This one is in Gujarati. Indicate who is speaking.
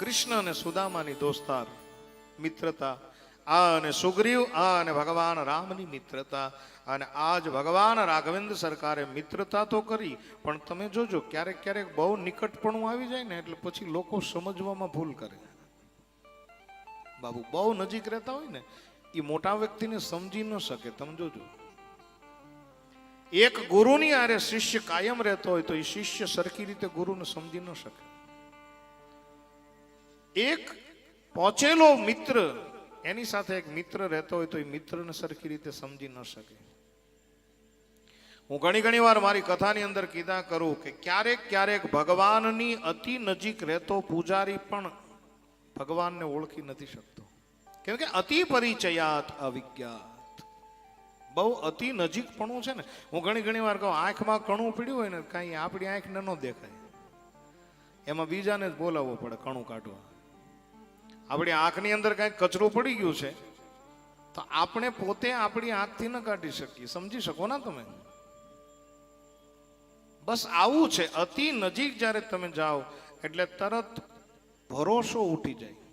Speaker 1: કૃષ્ણ અને સુદામાની દોસ્તાર મિત્રતા, આ અને સુગ્રીવ, આ અને ભગવાન રામની મિત્રતા, અને આજ ભગવાન રાઘવેન્દ્ર સરકારે મિત્રતા તો કરી, પણ તમે જોજો ક્યારેક ક્યારેક બહુ નિકટપણું આવી જાય ને એટલે પછી લોકો સમજવામાં ભૂલ કરે. બાબુ બહુ નજીક રહેતા હોય ને એ મોટા વ્યક્તિને સમજી ન શકે. તમે જોજો, એક ગુરુની આરે શિષ્ય કાયમ રહેતો હોય તો એ શિષ્ય સરખી રીતે ગુરુને સમજી ન શકે. એક પહોંચેલો મિત્ર એની સાથે એક મિત્ર રહેતો હોય તો એ મિત્રને સરખી રીતે સમજી ન શકે. હું ઘણી વાર મારી કથાની અંદર કીધા કરું કે ક્યારેક ક્યારેક ભગવાનની અતિ નજીક રહેતો પૂજારી પણ ભગવાનને ઓળખી નથી શકતો. કેમ કે અતિ પરિચયાત અવિજ્ઞાત. બહુ અતિ નજીકપણું છે ને. હું ઘણી વાર કહું, આંખમાં કણું પીડ્યું હોય ને કાંઈ આપણી આંખને ન દેખાય, એમાં બીજાને જ બોલાવવો પડે કણું કાઢવા. આપણી આંખની અંદર કાંઈક કચરું પડી ગયું છે તો આપણે પોતે આપણી આંખથી ન કાઢી શકીએ. સમજી શકો ના તમે? બસ આવું છે. અતિ નજીક જ્યારે તમે જાઓ એટલે તરત ભરોસો ઉઠી જાય.